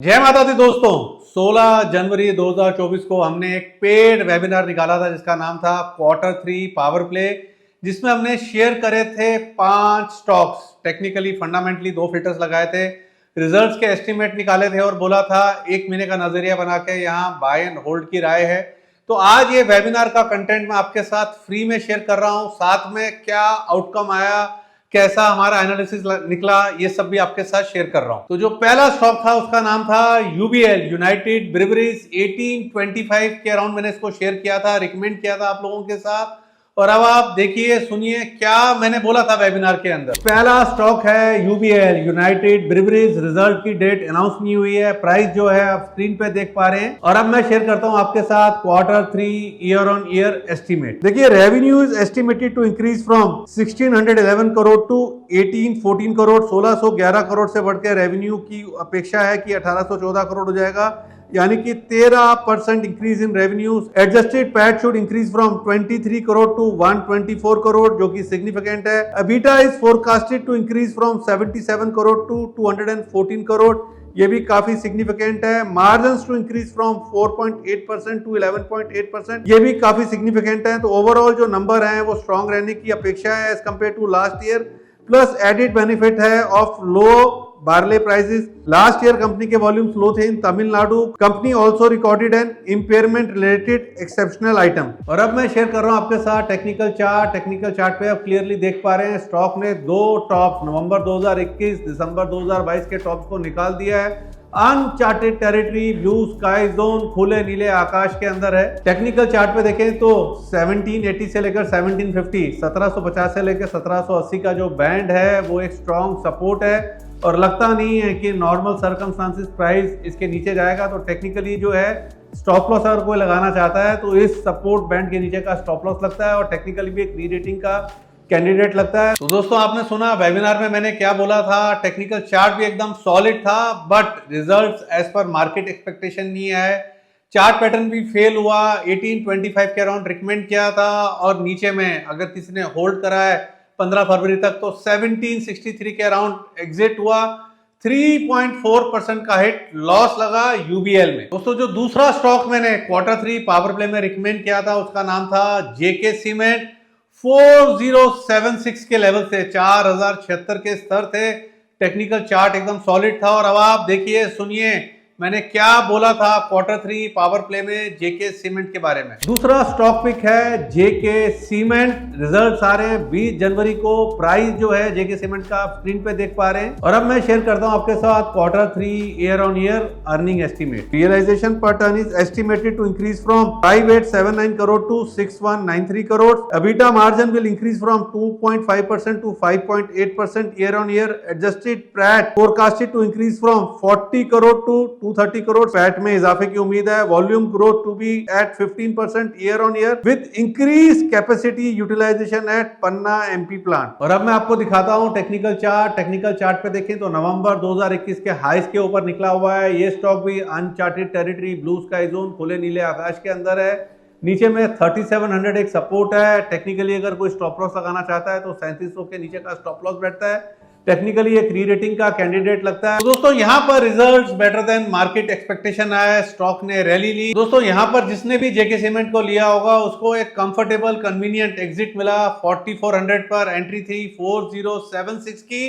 जय माता दी दोस्तों। 16 जनवरी 2024 को हमने एक पेड वेबिनार निकाला था जिसका नाम था Q3 पावर प्ले, जिसमें हमने शेयर करे थे 5 स्टॉक्स, टेक्निकली फंडामेंटली 2 फिल्टर्स लगाए थे, रिजल्ट्स के एस्टिमेट निकाले थे और बोला था 1 महीने का नजरिया बना के यहाँ बाय एंड होल्ड की राय है। तो आज ये वेबिनार का कंटेंट मैं आपके साथ फ्री में शेयर कर रहा हूँ, साथ में क्या आउटकम आया, कैसा हमारा एनालिसिस निकला, ये सब भी आपके साथ शेयर कर रहा हूं। तो जो पहला स्टॉक था उसका नाम था यूबीएल, यूनाइटेड ब्रिवरीज। 1825 के अराउंड मैंने इसको शेयर किया था, रिकमेंड किया था आप लोगों के साथ। और अब आप देखिए सुनिए क्या मैंने बोला था वेबिनार के अंदर। पहला स्टॉक है यूबीएल, यूनाइटेड ब्रिवरीज। रिजल्ट की डेट अनाउंस नहीं हुई है, प्राइस जो है आप स्क्रीन पे देख पा रहे हैं। और अब मैं शेयर करता हूं आपके साथ Q3 year on year estimate. देखिए revenue is estimated to increase from 1611 crore to 1814 crore. 1611 crore से बढ़कर रेवेन्यू की अपेक्षा है कि 1814 करोड़ हो जाएगा, यानी कि 13% increase in revenues. Adjusted PAT should increase from 23 crore to 124 crore, जो कि सिग्निफिकेंट है। EBITDA is forecasted to increase from 77 crore to 214 crore, ये भी काफी सिग्निफिकेंट है। Margins to increase from 4.8% to 11.8%, ये भी काफी सिग्निफिकेंट है। तो ओवरऑल जो नंबर है वो स्ट्रॉन्ग रहने की अपेक्षा है as compared to last year. Plus added benefit है of low barley prices. Last year company के वॉल्यूम्स लो थे in Tamil Nadu. Company also recorded an impairment related exceptional item. और अब मैं शेयर कर रहा हूं आपके साथ टेक्निकल चार्ट। टेक्निकल चार्ट पे आप क्लियरली देख पा रहे हैं स्टॉक ने 2 टॉप नवंबर 2021 दिसंबर 2022 के टॉप्स को निकाल दिया है। Uncharted territory, blue sky zone, खुले नीले आकाश के अंदर है। टेक्निकल चार्ट पे देखें तो 1780 से लेकर 1750, 1750 से लेकर 1780 का जो बैंड है वो एक स्ट्रॉन्ग सपोर्ट है और लगता नहीं है कि नॉर्मल सर्कमस्टांसेस प्राइस इसके नीचे जाएगा। तो टेक्निकली जो है स्टॉप लॉस अगर कोई लगाना चाहता है तो इस सपोर्ट बैंड के नीचे का स्टॉप लॉस लगता है और टेक्निकली भी एक री-रेटिंग का कैंडिडेट लगता है। तो दोस्तों आपने सुना वेबिनार में मैंने क्या बोला था। टेक्निकल चार्ट भी एकदम सॉलिड था, but results as per market expectation नहीं आए। चार्ट पैटर्न भी फेल हुआ। 1825 के अराउंड रिकमेंड किया था और नीचे में अगर किसी ने होल्ड करा है 15 फरवरी तक तो 1763 के अराउंड एग्जिट हुआ। 3.4% का हिट लॉस लगा यूबीएल में। दोस्तों जो दूसरा स्टॉक मैंने Q3 पावर प्ले में रिकमेंड किया था उसका नाम था जेके सीमेंट। 4076 के लेवल से 4076 के स्तर थे। टेक्निकल चार्ट एकदम सॉलिड था। और अब आप देखिए सुनिए मैंने क्या बोला था Q3 पावर प्ले में जेके सीमेंट के बारे में। दूसरा स्टॉक पिक है जेके सीमेंट। रिजल्ट्स आ रहे हैं 20 जनवरी को। प्राइस जो है जेके सीमेंट का आप स्क्रीन पे देख पा रहे हैं। और अब मैं शेयर करता हूं आपके साथ Q3 year on year earning estimate. Realisation per ton is estimated to increase from 5879 crore to 6193 crore. EBITDA margin will increase from 2.5% to 5.8% year on year. Adjusted PAT forecasted to increase from 40 crore to 230 crore. PAT में इजाफे की उम्मीद है। Volume growth to be at 15% year on year with increase capacity utilisation at Panna MP plant. और अब मैं आपको दिखाता हूं टेक्निकल चार्ट। टेक्निकल चार्ट पे देखें तो नवंबर 2021 के हाईस के ऊपर निकला हुआ है। ये स्टॉक भी uncharted territory, blue sky zone, खुले नीले आकाश के अंदर है। नीचे में 3700 एक सपोर्ट है। टेक्निकली अगर कोई स्टॉप लॉस लगाना चाहता है तो 3700 के नीचे का स्टॉप लॉस बैठता है। टेक्निकली एक री रेटिंग का कैंडिडेट लगता है। तो दोस्तों यहाँ पर results better than market expectation आया, स्टॉक ने रैली ली। दोस्तों यहाँ पर जिसने भी जेके सीमेंट को लिया होगा उसको एक कंफर्टेबल कन्वीनियंट एग्जिट मिला। 4400 पर एंट्री थी 4076 की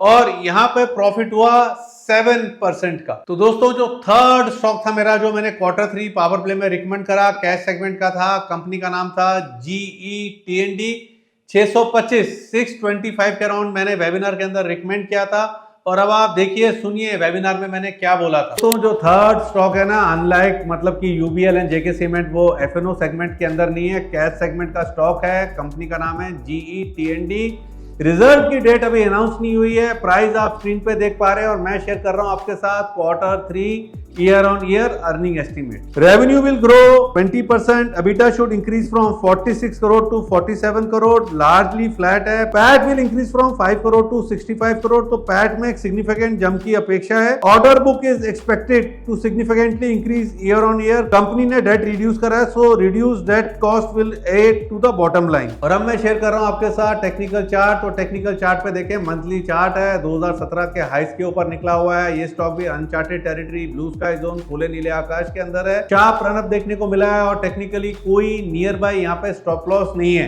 और यहाँ पे प्रॉफिट हुआ 7% का। तो दोस्तों जो थर्ड स्टॉक था मेरा जो मैंने Q3 पावर प्ले में रिकमेंड करा, कैश सेगमेंट का था। कंपनी का नाम था GE T&D। 625 के अराउंड मैंने वेबिनार के अंदर रिकमेंड किया था। और अब आप देखिए सुनिए वेबिनार में मैंने क्या बोला था। तो जो थर्ड स्टॉक है ना, अनलाइक मतलब कि यूबीएल एंड जेके सीमेंट, वो एफएनओ सेगमेंट के अंदर नहीं है, कैश सेगमेंट का स्टॉक है। कंपनी का नाम है GE T&D। रिजल्ट की डेट अभी अनाउंस नहीं हुई है। प्राइस आप स्क्रीन पे देख पा रहे हैं और मैं शेयर कर रहा हूं आपके साथ Q3 year on year earning estimate. Revenue will grow 20%. EBITDA should increase from 46 crore to 47 crore. Largely flat है. PAT will increase from 5 crore to 65 crore. तो PAT में एक significant jump की अपेक्षा है. Order book is expected to significantly increase year on year. Company ने debt reduce करा है, so reduced debt cost will aid to the bottom line. और अब मैं शेयर कर रहा हूँ आपके साथ टेक्निकल चार्ट. तो टेक्निकल चार्ट पे देखें, मंथली चार्ट है, 2017 के हाइस के ऊपर निकला हुआ है. ये स्टॉक भी uncharted territory, blue sky zone, खुले नीले आकाश के अंदर है. शार्प रन अप देखने को मिला है और टेक्निकली कोई नियर बाय यहाँ पे स्टॉप लॉस नहीं है,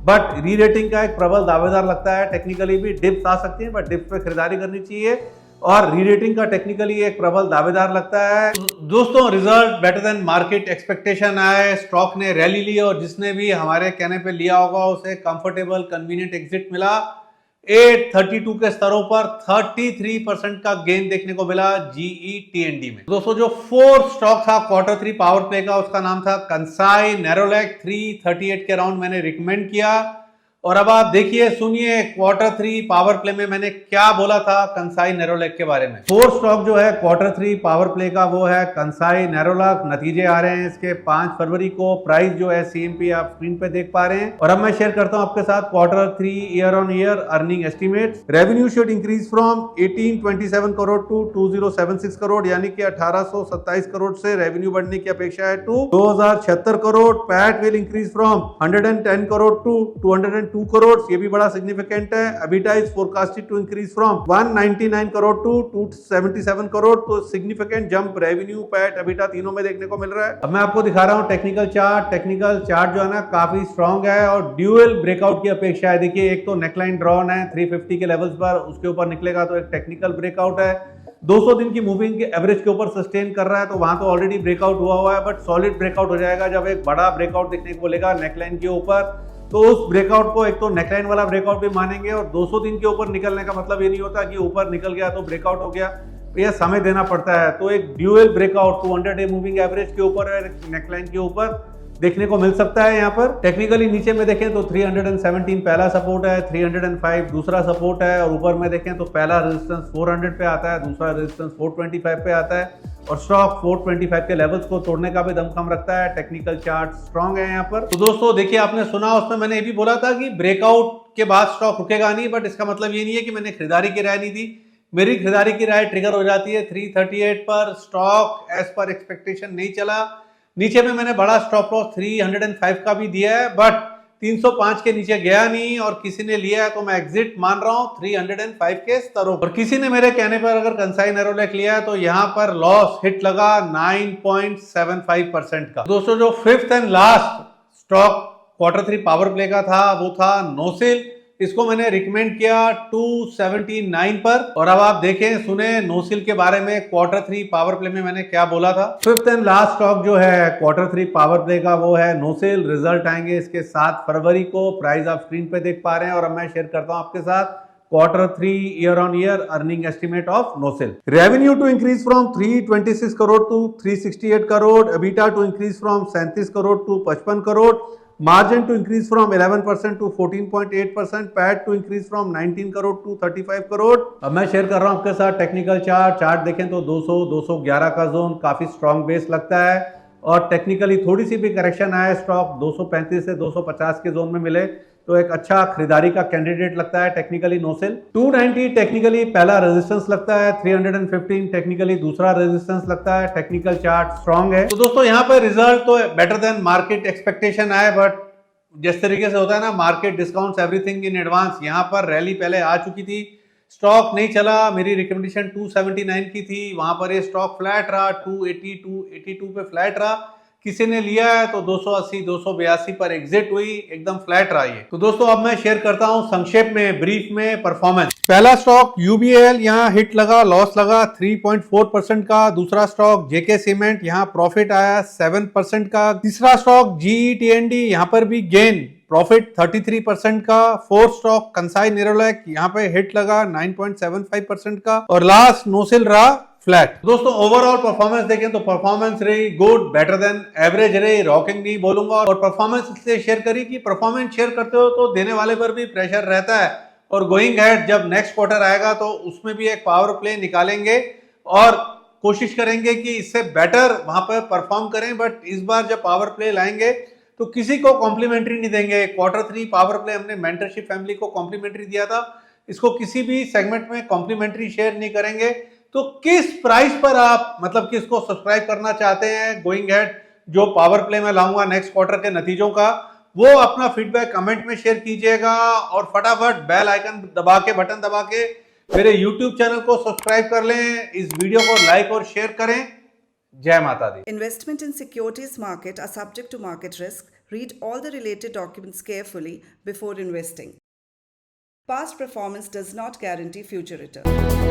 बट री रेटिंग का एक प्रबल दावेदार लगता है. टेक्निकली भी डिप्स आ सकती है, बट डिप्स पे खरीदारी करनी चाहिए और री रेटिंग का टेक्निकली एक प्रबल दावेदार लगता है. दोस्तों, result better than market expectation आए, स्टॉक ने रैली ली और जिसने भी हमारे कहने पे लिया होगा उसे कंफर्टेबल कन्वीनियंट एग्जिट मिला. 832 के स्तरों पर 33% का गेन देखने को मिला GE में. दोस्तों, जो फोर्थ स्टॉक था क्वार्टर 3 पावर प्ले का, उसका नाम था कंसाई नेरोलैक. 338 के राउंड मैंने रिकमेंड किया. और अब आप देखिए, सुनिए क्वार्टर 3 पावर प्ले में मैंने क्या बोला था कंसाई नेरोलैक के बारे में. फोर्थ स्टॉक जो है क्वार्टर 3 पावर प्ले का वो है कंसाई नेरोलैक. नतीजे आ रहे हैं इसके 5 फरवरी को. प्राइस जो है CMP आप स्क्रीन पे देख पा रहे हैं. और अब मैं शेयर करता हूं आपके साथ quarter 3 year on year earning estimates. Revenue should increase from 1827 crore to 2076 crore, यानी कि 1827 करोड़ से रेवेन्यू बढ़ने की अपेक्षा है to 2076 crore. PAT will increase from 110 crore to 202 crore. ये भी बड़ा सिग्निफिकेंट है. EBITDA is forecasted to increase from 199 crore to 277 crore. तो significant jump revenue, PAT, EBITDA तीनों में देखने को मिल रहा है. अब मैं आपको दिखा रहा हूं टेक्निकल चार्ट. टेक्निकल चार्ट जो है ना काफी स्ट्रॉन्ग है और ड्यूअल ब्रेकआउट की अपेक्षा है. देखिए, एक तो नेकलाइन ड्रॉन है 350 के लेवल्स पर, उसके ऊपर निकलेगा तो एक टेक्निकल ब्रेकआउट है. 200 दिन की मूविंग के एवरेज के ऊपर सस्टेन कर रहा है, तो वहां तो ऑलरेडी ब्रेकआउट हुआ है, बट सॉलिड ब्रेकआउट हो जाएगा जब एक बड़ा ब्रेकआउट देखने को मिलेगा नेकलाइन के ऊपर. तो उस ब्रेकआउट को एक तो नेकलाइन वाला ब्रेकआउट भी मानेंगे. और 200 दिन के ऊपर निकलने का मतलब ये नहीं होता कि ऊपर निकल गया तो ब्रेकआउट हो गया. यह समय देना पड़ता है. तो एक dual breakout 200 day moving average के ऊपर और नेकलाइन के ऊपर देखने को मिल सकता है. यहाँ पर टेक्निकली नीचे में देखें तो 317 पहला सपोर्ट है, 305 दूसरा सपोर्ट है, और ऊपर में देखें तो पहला रेजिस्टेंस 400 पे आता है, दूसरा रेजिस्टेंस 425 पे आता है, और स्टॉक 425 के लेवल्स को तोड़ने का भी दमखम रखता है. टेक्निकल चार्ट स्ट्रांग है यहाँ पर. तो दोस्तों देखिए, आपने सुना उसमें मैंने ये भी बोला था कि ब्रेकआउट के बाद स्टॉक रुकेगा नहीं, बट इसका मतलब ये नहीं है कि मैंने खरीदारी की राय नहीं दी. मेरी खरीदारी की राय ट्रिगर हो जाती है 338 पर. स्टॉक एज पर एक्सपेक्टेशन नहीं चला. नीचे में मैंने बड़ा स्टॉप लॉस 305 का भी दिया है, बट 305 के नीचे गया नहीं और किसी ने लिया है तो मैं एग्जिट मान रहा हूं 305 के स्तरों पर. किसी ने मेरे कहने पर अगर कंसाई नेरोलैक लिया है तो यहां पर लॉस हिट लगा 9.75% का. दोस्तों, जो fifth and last stock quarter 3 power play का था वो था नोसिल. इसको मैंने रिकमेंड किया 279 पर. और अब आप देखें सुने नोसिल के बारे में क्वार्टर 3 पावर प्ले में मैंने क्या बोला था. फिफ्थ एंड लास्ट स्टॉक जो है क्वार्टर 3 पावर प्ले का वो है नोसिल. रिजल्ट आएंगे इसके 7 फरवरी को. प्राइस आप स्क्रीन पे देख पा रहे हैं. और अब मैं शेयर करता हूं आपके साथ quarter 3 year on year earning estimate of NOCIL. Revenue to increase from 326 crore to 368 crore. EBITDA to increase from 37 crore to 55 crore. Margin to increase from 11% to 14.8%. PAT to increase from 19 crore to 35 crore. अब मैं शेयर कर रहा हूं आपके साथ टेक्निकल चार्ट देखें तो 200-211 का जोन काफी स्ट्रॉन्ग बेस लगता है. और टेक्निकली थोड़ी सी भी करेक्शन आया, स्टॉक 235 से 250 के जोन में मिले तो एक अच्छा खरीदारी का कैंडिडेट लगता है टेक्निकली नोसिल. 290 टेक्निकली पहला रेजिस्टेंस लगता है, 315 टेक्निकली दूसरा रेजिस्टेंस लगता है. टेक्निकल चार्ट स्ट्रांग है. तो दोस्तों, यहाँ पर रिजल्ट तो बेटर देन मार्केट एक्सपेक्टेशन आए, बट जिस तरीके से होता है ना market discounts everything in advance, यहाँ पर रैली पहले आ चुकी थी, स्टॉक नहीं चला. मेरी रिकमेंडेशन 279 की थी, वहां पर ये स्टॉक फ्लैट रहा, 282 पे फ्लैट रहा. किसी ने लिया है तो 280 282 पर एग्जिट हुई, एकदम फ्लैट रहा है. तो दोस्तों, अब मैं शेयर करता हूं संक्षेप में, ब्रीफ में परफॉर्मेंस. पहला स्टॉक UBL, यहां हिट लगा, लॉस लगा 3.4% का. दूसरा स्टॉक JK सीमेंट, यहां प्रॉफिट आया 7% का. तीसरा स्टॉक GE यहां पर भी गेन, प्रॉफिट 33% का. फोर्थ स्टॉक कंसाई नेरोलैक, यहां पे हिट लगा 9.75% का. और लास्ट नोसिल रहा फ्लैट. दोस्तों, ओवरऑल परफॉर्मेंस देखें तो परफॉर्मेंस रही गुड, बेटर देन एवरेज रही, रॉकिंग नहीं बोलूंगा. और परफॉर्मेंस इसलिए शेयर करी कि परफॉर्मेंस शेयर करते हो तो देने वाले पर भी प्रेशर रहता है. और गोइंग हेड जब नेक्स्ट क्वार्टर आएगा तो उसमें भी एक पावर प्ले निकालेंगे और कोशिश करेंगे कि इससे बेटर वहां पर परफॉर्म करें, बट इस बार जब पावर प्ले लाएंगे तो किसी को कॉम्प्लीमेंट्री नहीं देंगे। Q3 पावर प्ले हमने मेंटरशिप फैमिली को कॉम्प्लीमेंट्री दिया था, इसको किसी भी सेगमेंट में कॉम्प्लीमेंट्री शेयर नहीं करेंगे। तो किस प्राइस पर आप मतलब कि इसको सब्सक्राइब करना चाहते हैं गोइंग हेड, जो पावर प्ले में लाऊंगा नेक्स्ट क्वार्टर के नतीजों का, वो अपना फीडबैक कमेंट में शेयर कीजिएगा और फटाफट बेल आइकन दबा के, बटन दबा के मेरे YouTube चैनल को सब्सक्राइब कर लें, इस वीडियो को लाइक और शेयर करें। जय माता दी। Investment in securities market are subject to market risk. Read all the related documents carefully before investing. Past performance does not guarantee future return.